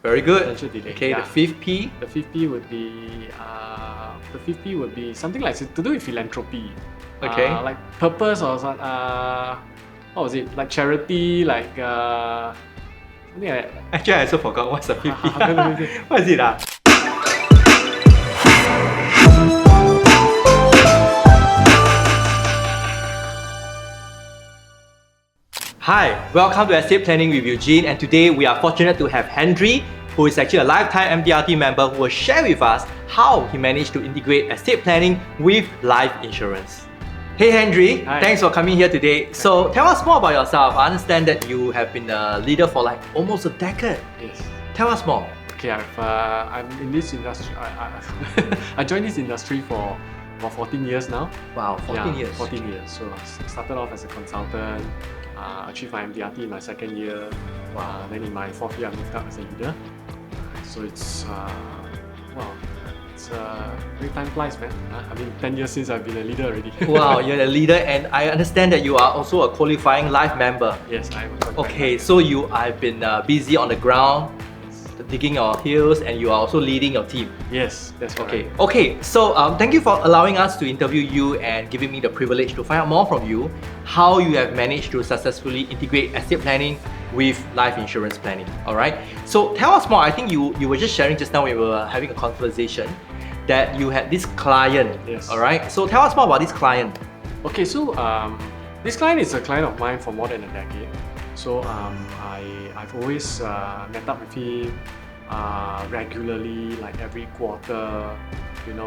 Very good. Potential delay. Okay, yeah. the fifth P. The fifth P would be something like to do with philanthropy. Okay. Like purpose or some, what was it? Like charity, like something like that. Actually, I also forgot what's the fifth P. Let me see. What is it? Hi, welcome to Estate Planning with Eugene, and today we are fortunate to have Henry, who is actually a lifetime MDRT member, who will share with us how he managed to integrate estate planning with life insurance. Hey Henry, Hi. thanks for coming here today. So tell us more about yourself. I understand that you have been a leader for like almost a decade. Yes. Tell us more. Okay, I'm in this industry. I joined this industry for about 14 years now. Wow, 14 years. 14 years. So I started off as a consultant, achieved my MDRT in my second year. Then in my fourth year, I moved up as a leader. So it's very time flies, man. I mean, 10 years since I've been a leader already. Wow, you're a leader, and I understand that you are also a qualifying life member. Yes, I'm. Okay, so you have been busy on the ground, digging your heels, and you are also leading your team. Yes, that's correct. Okay. So thank you for allowing us to interview you and giving me the privilege to find out more from you how you have managed to successfully integrate estate planning with life insurance planning. All right. So tell us more. I think you were just sharing just now when we were having a conversation that you had this client. Yes. All right. So tell us more about this client. Okay, so this client is a client of mine for more than a decade. So I've always met up with him regularly, like every quarter,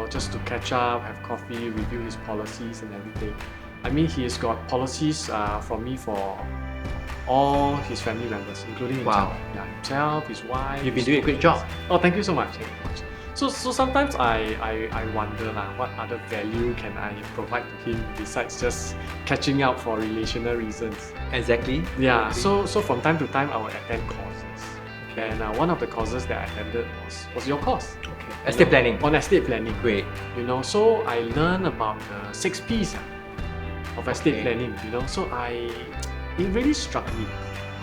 just to catch up, have coffee, review his policies and everything. I mean, he's got policies from me for all his family members, including himself. Wow. Yeah, himself, his wife. You've been his doing a great job. Oh, thank you so much. Thank you so much. So sometimes I wonder what other value can I provide to him besides just catching up for relational reasons. Exactly. Yeah, Exactly. so from time to time I will attend courses. And one of the courses that I attended was your course. Okay. Estate planning. On estate planning. Great. So I learned about the 6 P's of estate planning, So it really struck me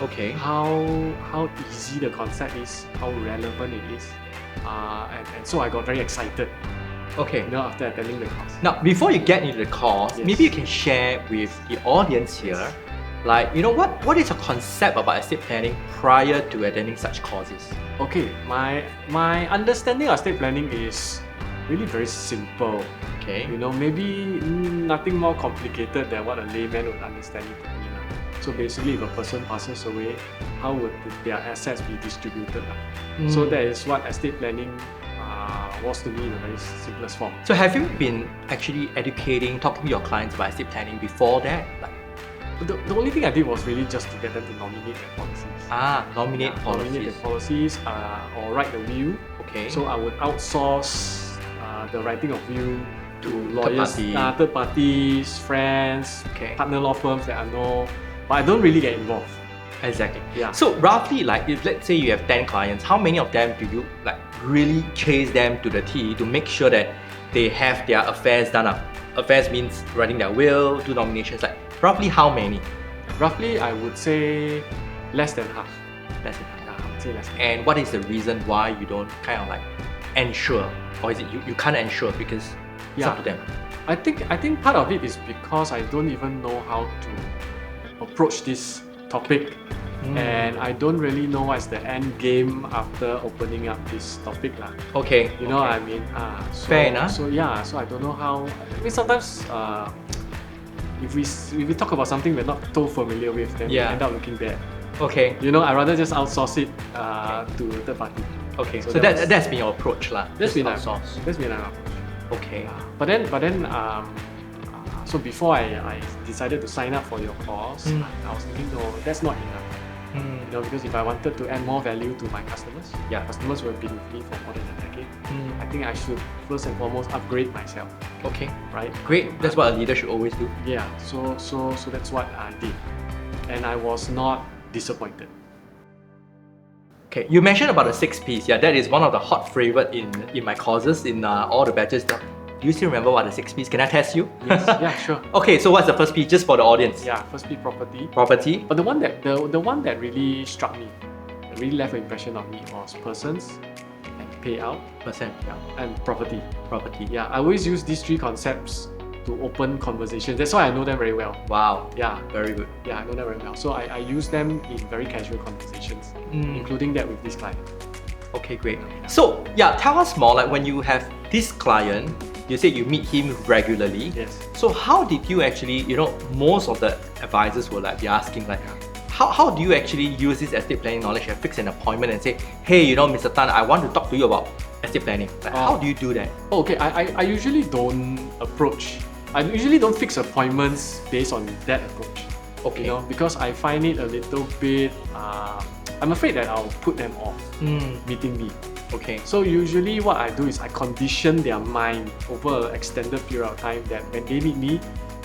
Okay. how easy the concept is, how relevant it is. And so I got very excited, Okay. after attending the course. Now, before you get into the course, Yes. maybe you can share with the audience here, like, what is your concept about estate planning prior to attending such courses? Okay, my understanding of estate planning is really very simple. Okay. Maybe nothing more complicated than what a layman would understand it to be. So basically, if a person passes away, how would their assets be distributed? So that is what estate planning was to me in the very simplest form. So have you been actually talking to your clients about estate planning before that? Like, The only thing I did was really just to get them to nominate their policies. nominate policies. Nominate their policies or write the will. Okay. So I would outsource the writing of will to lawyers, party. third parties, friends, Okay. partner law firms that I know, but I don't really get involved. Exactly. Yeah. So roughly, like, if let's say you have 10 clients, how many of them do you like really chase them to the T to make sure that they have their affairs done up? Affairs means writing their will, do nominations. Like, roughly how many? Roughly, I would say less than half. Less than half. I would say less than half. And what is the reason why you don't kind of like ensure, or is it you can't ensure because it's up to them? I think part of it is because I don't even know how to approach this topic, and I don't really know what's the end game after opening up this topic lah. Okay. You know what okay. I mean? So, Fair enough. So yeah, so I don't know how. I mean, sometimes if we talk about something we're not too familiar with, then we Yeah. end up looking bad. Okay. I'd rather just outsource it to a third party. Okay. So, So that was- that's been your approach lah. That's Just been outsource. That's been an approach. Okay. But then, so before I decided to sign up for your course, I was thinking, no, that's not enough. Because if I wanted to add more value to my customers, Yeah. customers who have been with me for more than a decade, I think I should first and foremost upgrade myself, Okay. right? Great. That's what a leader should always do. Yeah. So that's what I did, and I was not disappointed. Okay, you mentioned about the 6 P's. Yeah, that is one of the hot favorite in my courses in all the batches. Do you still remember what the 6 P's? Can I test you? Yes. Yeah. Sure. Okay, so what's the first P just for the audience? Yeah. First P, property. Property. But the one that really struck me, really left an impression on me was persons, and payout, Percent, yeah. and property. Property. Yeah, I always use these three concepts to open conversations. That's why I know them very well. Wow. Yeah, Very good. yeah, I know them very well. So I use them in very casual conversations, including that with this client. Okay, great. So yeah, tell us more. Like when you have this client, you said you meet him regularly. Yes. So how did you actually, most of the advisors will like be asking like, how do you actually use this estate planning knowledge and fix an appointment and say, hey, Mr. Tan, I want to talk to you about estate planning. Like, how do you do that? Okay, I usually don't approach. I usually don't fix appointments based on that approach. Okay. Because I find it a little bit. I'm afraid that I'll put them off meeting me. Okay. So usually what I do is I condition their mind over an extended period of time that when they meet me,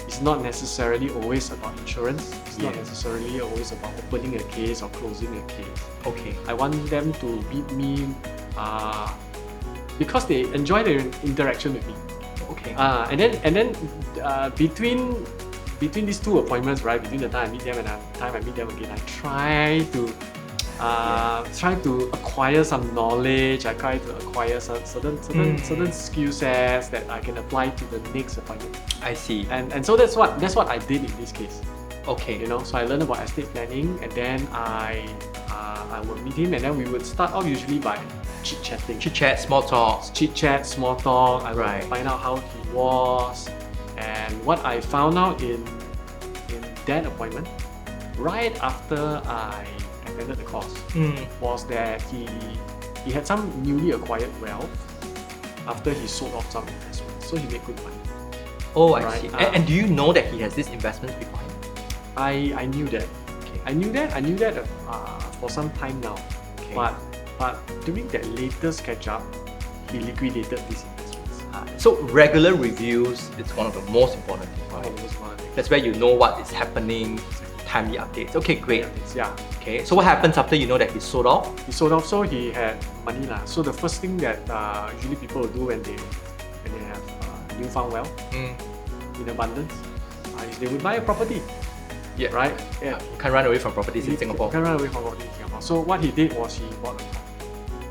it's not necessarily always about insurance. It's not necessarily always about opening a case or closing a case. Okay. I want them to meet me because they enjoy their interaction with me. Okay. And then between these two appointments, right, between the time I meet them and the time I meet them again, I try to acquire some knowledge. I try to acquire some certain skill sets that I can apply to the next appointment. I see. And so that's what I did in this case. Okay. So I learned about estate planning, and then I would meet him, and then we would start off usually by chit-chatting. Chit-chat, small talk. Chit-chat, small talk. I Right. would find out how he was, and what I found out in that appointment, right after I attended the course, was that he had some newly acquired wealth after he sold off some investments, so he made good money. Oh, I Right. see. And do you know that he has this investments beforehand? I knew that. Okay. I knew that for some time now. Okay. But during that latest catch up, he liquidated these investments. So regular reviews is one of the most important things. One Right? of those one things. That's where you know what is happening, timely updates. Okay, great. Yeah. Okay, so what happens after you know that he sold off? He sold off, so he had money lah. So the first thing that usually people will do when they have newfound wealth in abundance is they would buy a property. Yeah. Right. Yeah. You can't run away from properties in Singapore. Can't run away from property in Singapore. So what he did was he bought a property.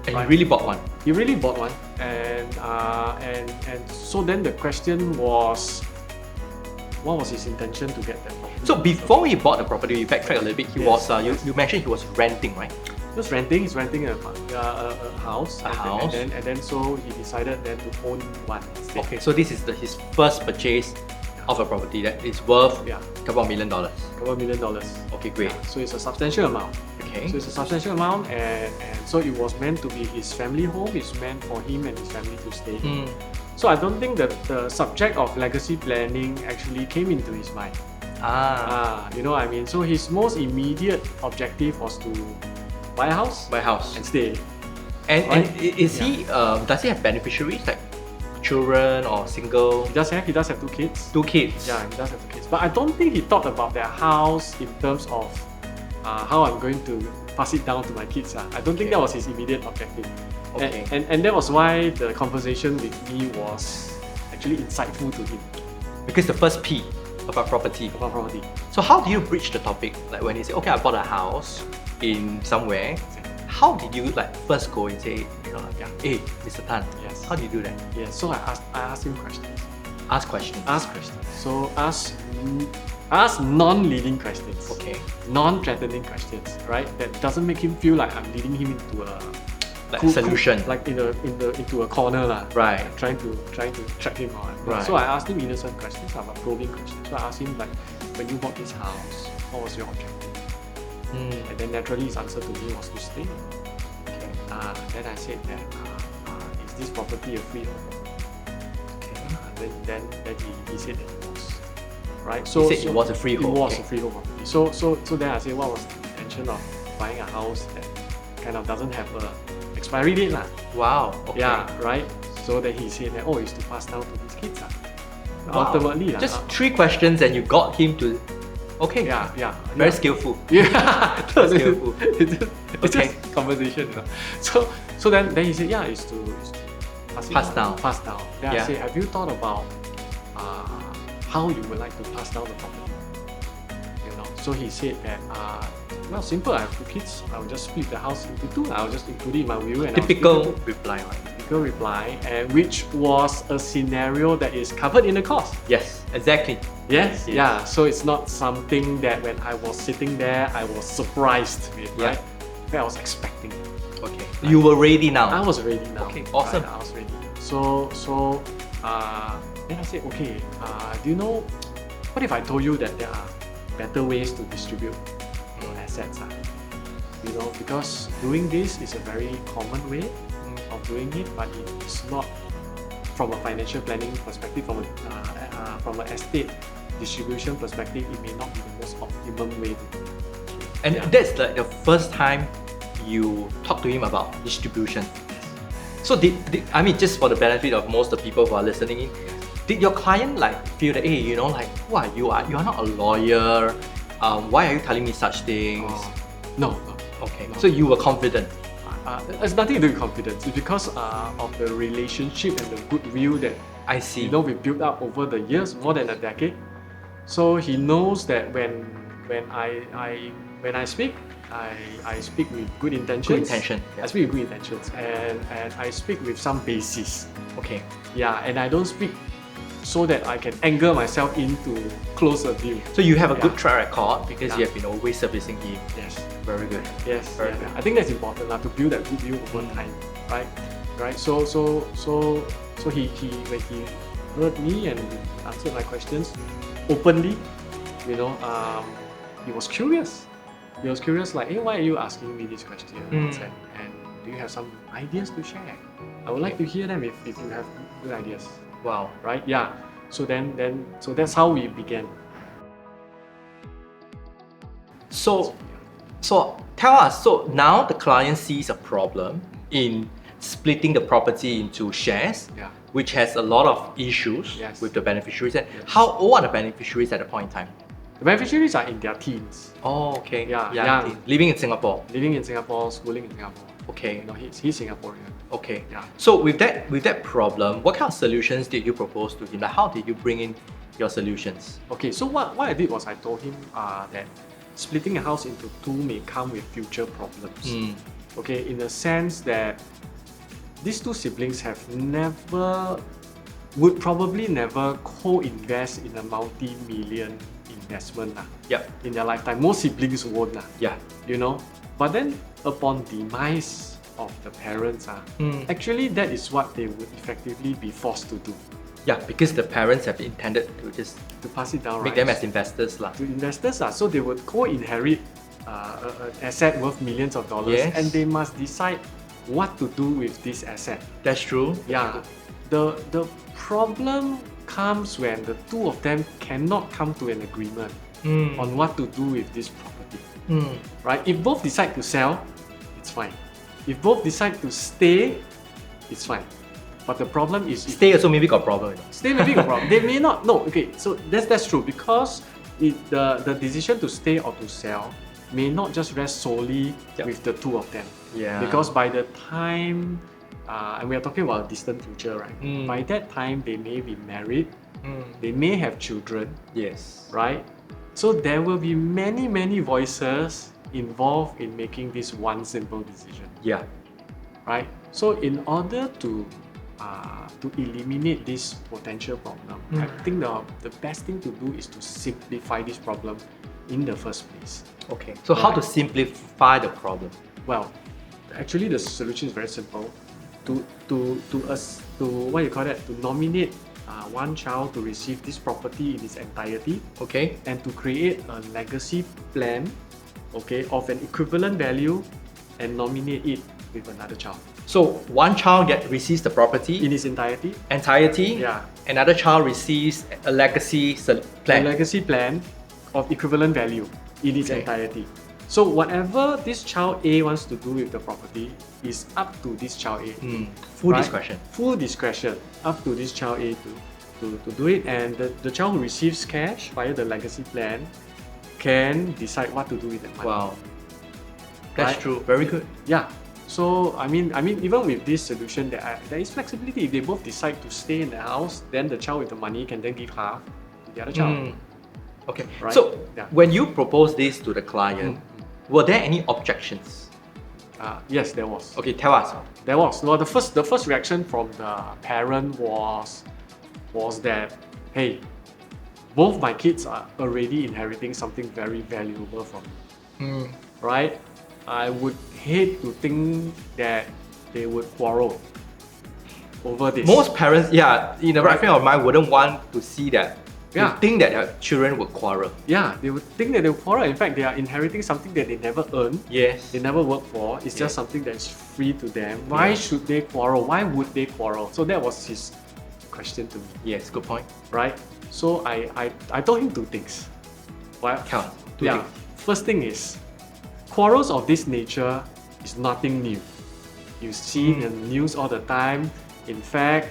And Right. you really bought one. He really bought one, and so then the question was, what was his intention to get that property? So before he bought the property, you backtrack a little bit. He Yes. was you mentioned he was renting, right? He was renting. He's renting a house. A house. And then so he decided then to own one instead. Okay, so this is his first purchase of a property that is worth Yeah. a couple of $1 million. $2 million. Okay, great. So it's a substantial amount. Okay. So it's a substantial amount, and so it was meant to be his family home. It's meant for him and his family to stay in. So I don't think that the subject of legacy planning actually came into his mind. You know what I mean? So his most immediate objective was to buy a house Buy a house. and stay. And Right? is he does he have beneficiaries like children or single? He does have 2 kids. 2 kids. Yeah, he does have 2 kids. But I don't think he thought about their house in terms of how I'm going to pass it down to my kids. I don't think that was his immediate objective. Okay. And that was why the conversation with me was actually insightful to him Because the first P about property. about property. So how do you bridge the topic? Like when you say, okay, I bought a house in somewhere, how did you like first go and say, hey, Mr. Tan, Yes. how do you do that? Yeah, so I asked him questions. Ask questions. So ask non-leading questions. Okay. Non-threatening questions, right? That doesn't make him feel like I'm leading him into a Like a solution. like into a corner lah. Right. Trying to track him on. Right. So I asked him innocent questions, about probing questions. So I asked him like, when you bought this house, what was your objective? And then naturally his answer to me was to stay. Okay. Then I said that is this property a freehold? Then he said that it was. Right? He said it was a freehold. It was Okay. a freehold property. So then I said, what was the intention of buying a house that kind of doesn't have a expiry date lah? Wow. Okay. Yeah, right? So then he said that, it's to pass down to his kids lah. Wow. Ultimately lah. Just 3 questions and you got him to. Okay. Yeah. Very skillful. Yeah. skillful. It's Okay. just conversation. So then he said, yeah, it's to Pass down. Pass down. Then Yeah. I said, have you thought about how you would like to pass down the property? So he said that Well, simple. I have two kids. I'll just split the house into two. I'll just include it in my will. And Typical reply, right? typical reply, and which was a scenario that is covered in the course. Yes, exactly. Yes, Yes. yeah. So it's not something that when I was sitting there, I was surprised with, Yeah. right? That I was expecting. Okay. You were ready now. I was ready now. Okay, awesome. Right, I was ready. So then I said, okay, do you know, what if I told you that there are better ways to distribute your assets? You know, because doing this is a very common way of doing it, but it's not from a financial planning perspective, from an estate distribution perspective, it may not be the most optimum way to do it. And Yeah. that's like the first time you talk to him about distribution. So I mean, just for the benefit of most of the people who are listening in, did your client like feel that, hey, you know, like, what, you are not a lawyer, why are you telling me such things? No. Okay, No. so you were confident. It has nothing to do with confidence. It's because of the relationship and the goodwill that I see. we built up over the years, more than a decade. So he knows that when I speak, I speak with good intentions. Good intention, yeah. I speak with good intentions, and I speak with some basis. Okay. Yeah, and I don't speak so that I can anger myself into close a deal. So you have a good Yeah. track record because Yeah. you have been always servicing him. Yes. Very good. Yes, Very yeah, good. yeah. I think that's important to build that goodwill over time, right? Right. So he when he heard me and answered my questions openly, you know, he was curious. He was curious, like, hey, why are you asking me this question? And do you have some ideas to share? I would like to hear them if you have good ideas, Wow. right? Yeah. So so that's how we began. So tell us, so now the client sees a problem in splitting the property into shares, Yeah. which has a lot of issues Yes. with the beneficiaries. And Yes. how old are the beneficiaries at the point in time? The beneficiaries are in their teens, Oh, okay. Yeah, Young young. teen. Living in Singapore. living in Singapore, schooling in Singapore. Okay. You know, he's Singaporean. Okay. Yeah. So with that problem, what kind of solutions did you propose to him? Like, how did you bring in your solutions? Okay, so what I did was I told him that splitting a house into two may come with future problems. Okay, in the sense that these two siblings would probably never co-invest in a multi-million investment Yep. in their lifetime. Most siblings won't, Yeah. you know. But then upon demise of the parents, actually that is what they would effectively be forced to do, Yeah, because the parents have intended to just to pass it down, make right? them as investors lah. To investors, so they would co-inherit an asset worth millions of dollars, Yes. and they must decide what to do with this asset. That's true. Yeah, the problem comes when the two of them cannot come to an agreement on what to do with this property. Right? If both decide to sell, it's fine. If both decide to stay, it's fine. But the problem is Stay also maybe got problem. You know. stay may be a problem. They may not. No, okay. So that's true, because the decision to stay or to sell may not just rest solely Yep. with the two of them. Yeah. Because by the time, and we are talking about a distant future, right? By that time, they may be married. They may have children, Yes. right? So there will be many voices involved in making this one simple decision, Yeah. right? So in order to eliminate this potential problem, I think the best thing to do is to simplify this problem in the first place. Okay. So how to simplify the problem? Well, actually the solution is very simple. To what you call that? To nominate one child to receive this property in its entirety, Okay. and to create a legacy plan, okay, of an equivalent value, and nominate it with another child So one child receives the property in its entirety. entirety. Yeah. Another child receives a legacy plan. A legacy plan of equivalent value in its Okay. entirety. So whatever this child A wants to do with the property is up to this child A. Full Right? discretion. Full discretion up to this child A to do it, and the child who receives cash via the legacy plan can decide what to do with that money. Wow. That's Right? true. Very good. Yeah. So I mean, even with this solution, there is flexibility. If they both decide to stay in the house, then the child with the money can then give half to the other child. Okay. Right? So Yeah. when you propose this to the client, Were there any objections? Yes, there was. Okay, tell us. There was. Well, the first reaction from the parent was that, hey, both my kids are already inheriting something very valuable from me, right? I would hate to think that they would quarrel over this. Most parents, in the right frame of mind, wouldn't want to see that. Yeah. They think that their children would quarrel. Yeah, they would think that they will quarrel. In fact, they are inheriting something that they never earned. Yes. They never worked for. It's just something that is free to them. Why Yeah. should they quarrel? Why would they quarrel? So that was his question to me, Yes, good point. right? So I told him two things. Well, Come on, two yeah. things. First thing is, quarrels of this nature is nothing new. You see in the news all the time. In fact,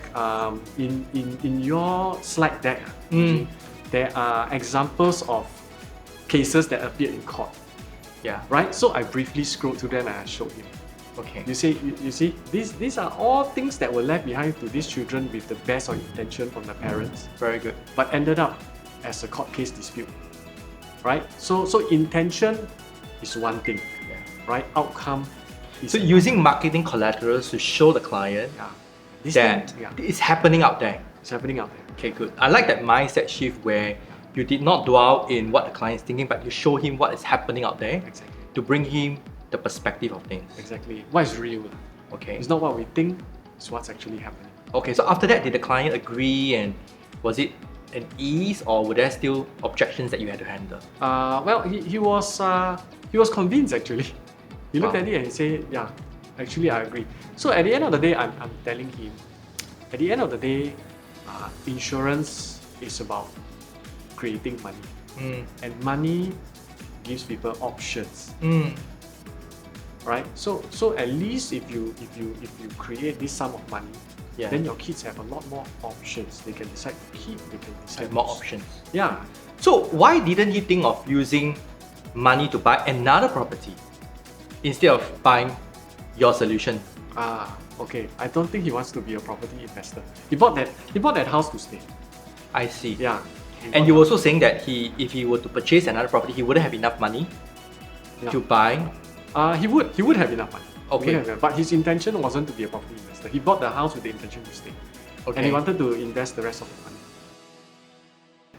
in your slide deck, there are examples of cases that appeared in court, Yeah. right? So I briefly scrolled through them and I showed him. Okay. You see, these are all things that were left behind to these children with the best of intention from the parents, Very good. but ended up as a court case dispute, right? So intention is one thing, Yeah. right? Outcome is So using marketing collaterals to show the client yeah. This that thing, it's happening out there. it's happening out there. Okay, good. I like that mindset shift where you did not dwell in what the client is thinking, but you show him what is happening out there Exactly. to bring him the perspective of things. Exactly. What is real? Okay. It's not what we think, it's what's actually happening. Okay, so after that, did the client agree, and was it an ease, or were there still objections that you had to handle? Well, he was convinced actually. He looked Wow. at it and he said, yeah, actually I agree. So at the end of the day, I'm telling him, at the end of the day, insurance is about creating money. And money gives people options, right? So at least if you create this sum of money, Yeah. then your kids have a lot more options. They can decide to keep, they can decide Have more to- options. Yeah. So why didn't he think of using money to buy another property instead of buying your solution? Okay. I don't think he wants to be a property investor. He bought that house to stay. I see. Yeah. And you're also saying that if he were to purchase another property, he wouldn't have enough money Yeah. to buy. He would have enough money. He Okay. would have enough, but his intention wasn't to be a property investor. He bought the house with the intention to stay. Okay. And he wanted to invest the rest of the money.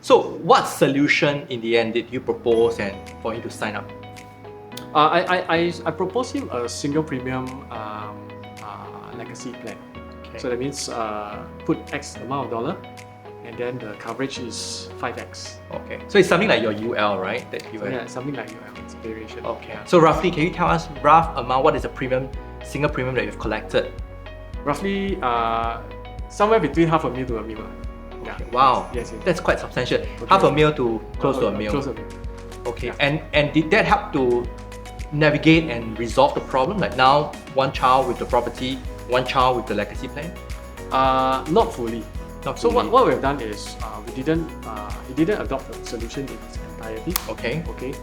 So what solution in the end did you propose and for him to sign up? I proposed him a single premium legacy plan. Okay. So that means put X amount of dollar, and then the coverage is 5X. Okay. So it's something like your UL, right? That you Yeah, something like it's a variation. Okay. Yeah. So roughly, can you tell us rough amount? What is the single premium that you've collected? Roughly somewhere between $500,000 to $1 million. Yeah. Wow. Yes. That's quite substantial. $500,000 to close to $1 million. Close to $1 million. Okay. Yeah. And did that help to navigate and resolve the problem? Like now, one child with the property, one child with the legacy plan? Not fully. Not So fully. what we've done is he didn't adopt the solution in its entirety. Okay. Okay.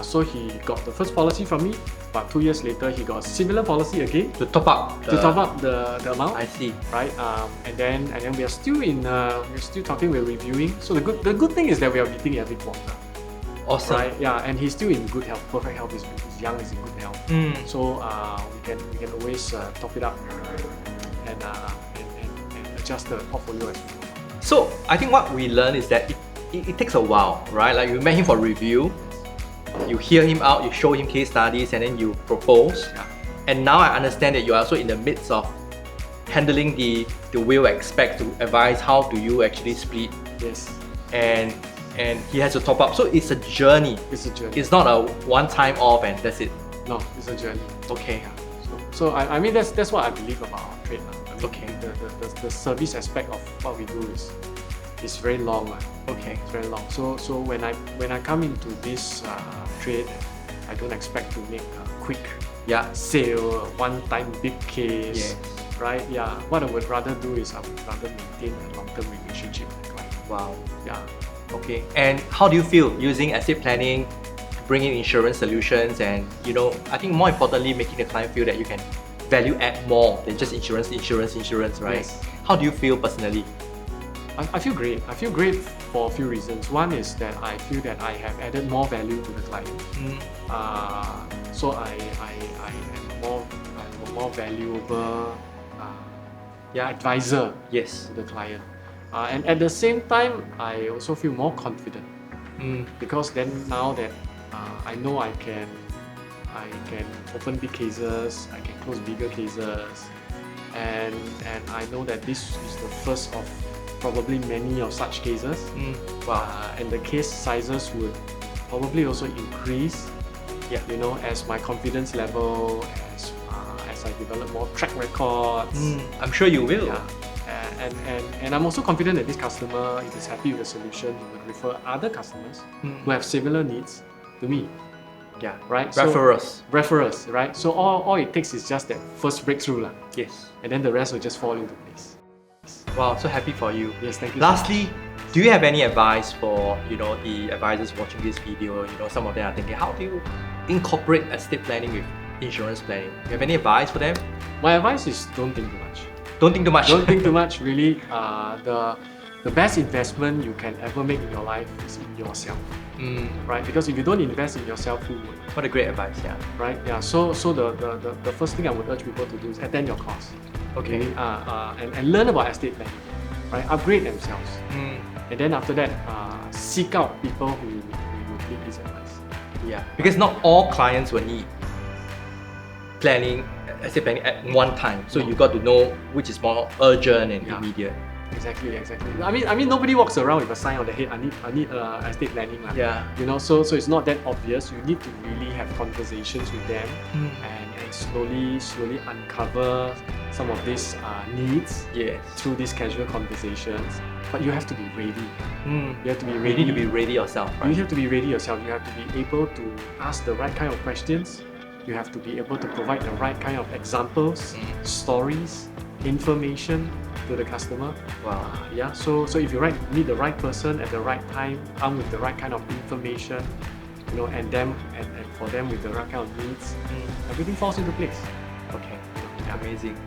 So he got the first policy from me, but 2 years later he got a similar policy again To top up. to top up the amount. I see. Right. And then we are still talking. We're reviewing. So the good thing is that we are meeting every quarter. Awesome. Right. Yeah. And he's still in good health. Perfect health. He's young. He's in good health. So we can always top it up and adjust the portfolio as well. So I think what we learn is that it takes a while, right? Like you met him for review, you hear him out, you show him case studies, and then you propose. Yeah. And now I understand that you're also in the midst of handling the will aspect to advise how do you actually split, Yes. and he has to top up. So it's a journey. It's a journey. It's not a one time off and that's it. No, it's a journey. Okay. So I mean that's what I believe about our trade. I mean, Okay. The service aspect of what we do is very long. Okay. It's very long. So when I come into this trade, I don't expect to make a quick Yeah. sale, one-time big case, Yes. right? Yeah. What I would rather do is I would rather maintain a long-term relationship with the client. Wow. Yeah. Okay. And how do you feel using estate planning to bring in insurance solutions, and I think more importantly, making the client feel that you can value add more than just insurance, right? Yes. How do you feel personally? I feel great. I feel great for a few reasons. One is that I feel that I have added more value to the client. So I'm a more valuable advisor Yes. to the client. And at the same time, I also feel more confident because then now that I know I can open big cases, I can close bigger cases, and I know that this is the first of probably many of such cases. Wow. And the case sizes would probably also increase. Yeah. You know, as my confidence level, as I develop more track records. I'm sure you will. Yeah. And I'm also confident that this customer, if he's happy with the solution, he would refer other customers who have similar needs to me. Yeah. Right? Referrals. Right? So all it takes is just that first breakthrough. Yes. And then the rest will just fall into place. Wow, so happy for you. Yes, thank you. Lastly, do you have any advice for the advisors watching this video? Some of them are thinking, how do you incorporate estate planning with insurance planning? Do you have any advice for them? My advice is don't think too much. Don't think too much. Don't think too much, really. The best investment you can ever make in your life is in yourself. Right? Because if you don't invest in yourself, who would? What a great advice, yeah. Right? Yeah. So the first thing I would urge people to do is attend your course. Okay. Really, and learn about estate planning. Right? Upgrade themselves. And then after that, seek out people who would give this advice. Yeah. Because not all clients will need estate planning at one time. So you got to know which is more urgent and immediate. Exactly. I mean, nobody walks around with a sign on the head. I need estate planning. Yeah. So it's not that obvious. You need to really have conversations with them and slowly uncover some of these needs through these casual conversations. But you have to be ready. You have to be ready. You need to be ready yourself, right? You have to be ready yourself. You have to be able to ask the right kind of questions. You have to be able to provide the right kind of examples, stories, information to the customer. Wow. Yeah. So if you meet the right person at the right time, armed with the right kind of information, and for them with the right kind of needs, everything falls into place. Okay. Amazing.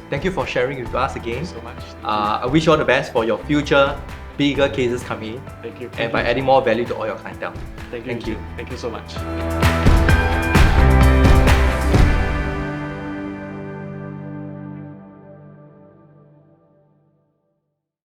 Thank you for sharing with us again. Thank you so much. I wish you all the best for your future bigger cases coming in. Thank you. And by adding more value to all your clientele. Thank you. Thank you. Thank you so much.